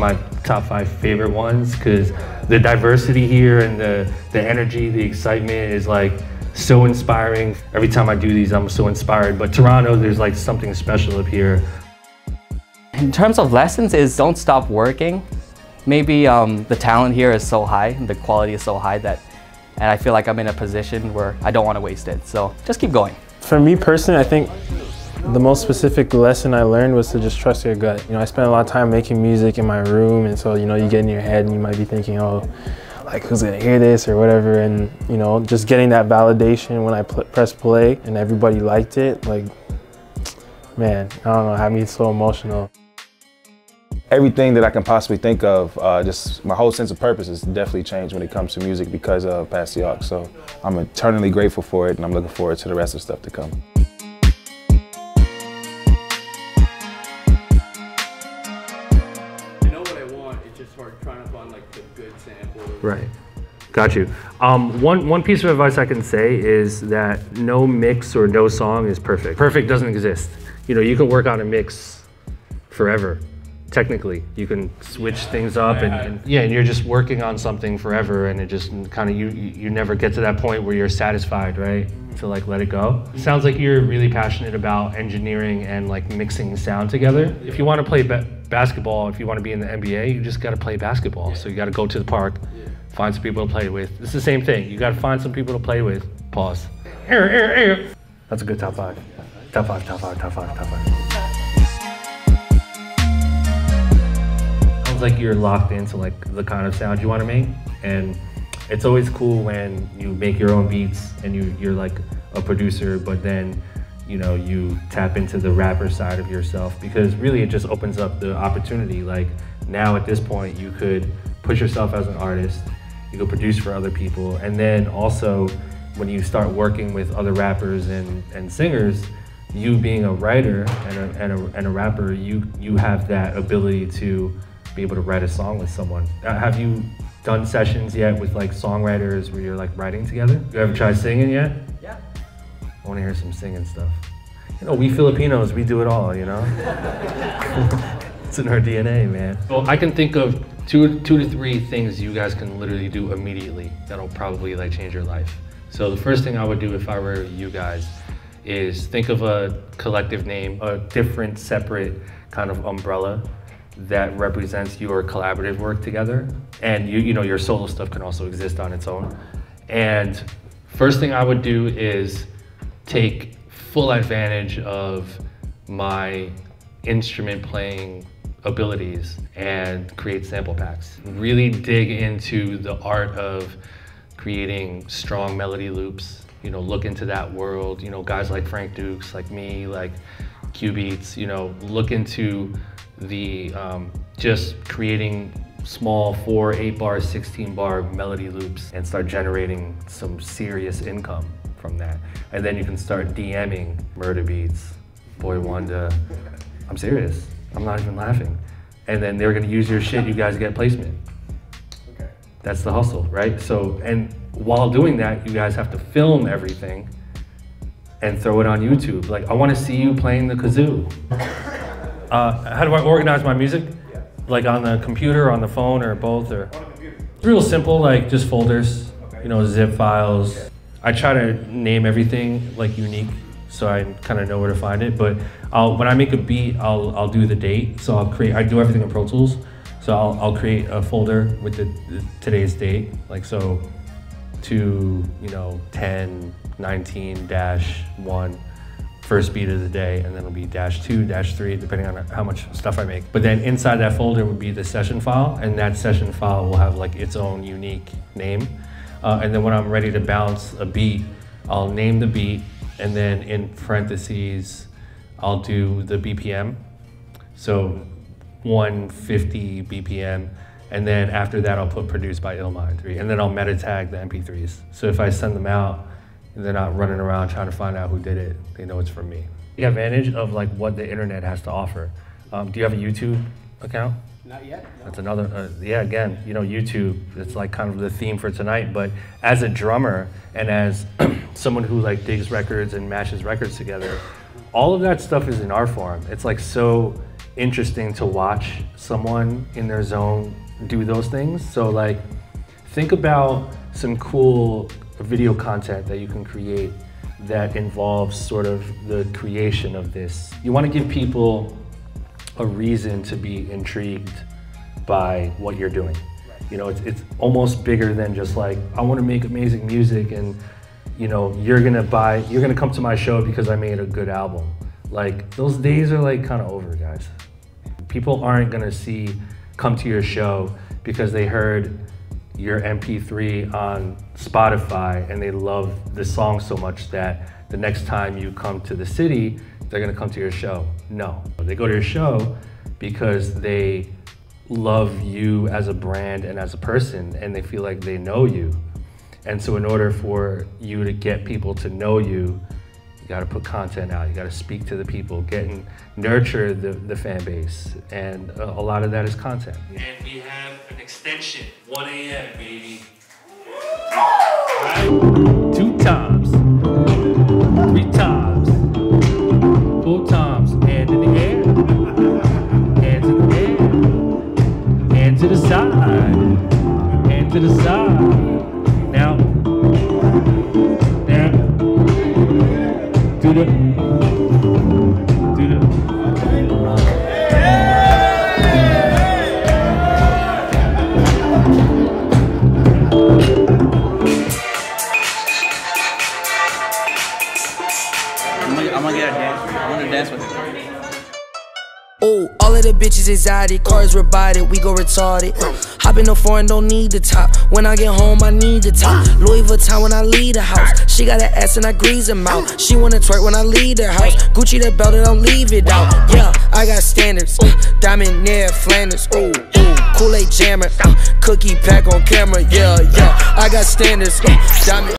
my top 5 favorite ones because the diversity here and the energy, the excitement is like so inspiring. Every time I do these, I'm so inspired. But Toronto, there's like something special up here. In terms of lessons is don't stop working. Maybe the talent here is so high, the quality is so high and I feel like I'm in a position where I don't want to waste it. So just keep going. For me personally, I think the most specific lesson I learned was to just trust your gut. You know, I spent a lot of time making music in my room, and so, you know, you get in your head and you might be thinking, oh, like who's gonna hear this or whatever, and, you know, just getting that validation when I press play and everybody liked it, like, man, I don't know, it had me so emotional. Everything that I can possibly think of, just my whole sense of purpose has definitely changed when it comes to music because of PASS THE AUX. So I'm eternally grateful for it, and I'm looking forward to the rest of the stuff to come. I know what I want, it's just hard trying to find like the good sample. Right. Got you. One piece of advice I can say is that no mix or no song is perfect. Perfect doesn't exist. You know, you can work on a mix forever. Technically, you can switch things up and you're just working on something forever, and it just kind of, you never get to that point where you're satisfied, right? To like let it go. It sounds like you're really passionate about engineering and like mixing sound together. If you want to play basketball, if you want to be in the NBA, you just got to play basketball. So you got to go to the park, find some people to play with. It's the same thing. You got to find some people to play with. Pause. That's a good top 5. Top 5, top 5, top 5, top 5. Like you're locked into like the kind of sound you want to make, and it's always cool when you make your own beats and you're like a producer, but then, you know, you tap into the rapper side of yourself, because really it just opens up the opportunity. Like now at this point you could push yourself as an artist, you could produce for other people, and then also when you start working with other rappers and singers, you being a writer and a rapper, you have that ability to be able to write a song with someone. Have you done sessions yet with like songwriters where you're like writing together? You ever tried singing yet? Yeah. I want to hear some singing stuff. You know, we Filipinos, we do it all, you know? It's in our DNA, man. Well, I can think of two to three things you guys can literally do immediately that'll probably like change your life. So the first thing I would do if I were you guys is think of a collective name, a different, separate kind of umbrella that represents your collaborative work together. And you know, your solo stuff can also exist on its own. And first thing I would do is take full advantage of my instrument playing abilities and create sample packs. Really dig into the art of creating strong melody loops. You know, look into that world. You know, guys like Frank Dukes, like me, like Q Beats, you know, look into the just creating small 4, 8 bar, 16 bar melody loops and start generating some serious income from that. And then you can start DMing Murder Beats, Boy Wanda. I'm serious, I'm not even laughing. And then they're gonna use your shit, you guys get placement. Okay. That's the hustle, right? So, and while doing that, you guys have to film everything and throw it on YouTube. Like, I wanna see you playing the kazoo. How do I organize my music? Yeah. Like on the computer, or on the phone, or both? Or? On the computer. It's real simple, like just folders, okay. You know, zip files. Okay. I try to name everything like unique, so I kind of know where to find it. But when I make a beat, I'll do the date. So I do everything in Pro Tools. So I'll create a folder with today's date, like so, to, you know, 10/19-1. First beat of the day, and then it'll be -2, -3, depending on how much stuff I make. But then inside that folder would be the session file, and that session file will have like its own unique name. And then when I'm ready to bounce a beat, I'll name the beat, and then in parentheses, I'll do the BPM. So 150 BPM, and then after that I'll put produced by Illmind, and then I'll meta tag the MP3s. So if I send them out, and they're not running around trying to find out who did it, they know it's from me. The advantage of like what the internet has to offer. Do you have a YouTube account? Not yet. No. That's another, yeah, again, you know, YouTube, it's like kind of the theme for tonight, but as a drummer and as someone who like digs records and mashes records together, all of that stuff is in art form. It's like so interesting to watch someone in their zone do those things. So like, think about some cool video content that you can create that involves sort of the creation of this. You want to give people a reason to be intrigued by what you're doing. You know, it's almost bigger than just like, I want to make amazing music and, you know, you're gonna come to my show because I made a good album. Like, those days are like kind of over, guys. People aren't gonna come to your show because they heard your MP3 on Spotify and they love the song so much that the next time you come to the city, they're gonna come to your show. No, they go to your show because they love you as a brand and as a person, and they feel like they know you. And so in order for you to get people to know you, you gotta put content out, you gotta speak to the people, nurture the fan base, and a lot of that is content. And we have an extension, 1 a.m., baby. Right? 2 times, 3 times, 4 times, hand in the air, hands in the air, hand to the side, hand to the side. Now, do the. I'm gonna get a dance. I want to dance with him. Oh, all of the bitches exotic, cars robotic, we go retarded. Hop in the foreign, don't need the top. When I get home, I need the top. Louis Vuitton when I leave the house. She got an ass and I grease them out. She wanna twerk when I leave the house. Gucci the belt and don't leave it out. Yeah, I got standards. Diamond near Flanders. Ooh, Kool-Aid jammer. Cookie pack on camera. Yeah, I got standards. Diamond.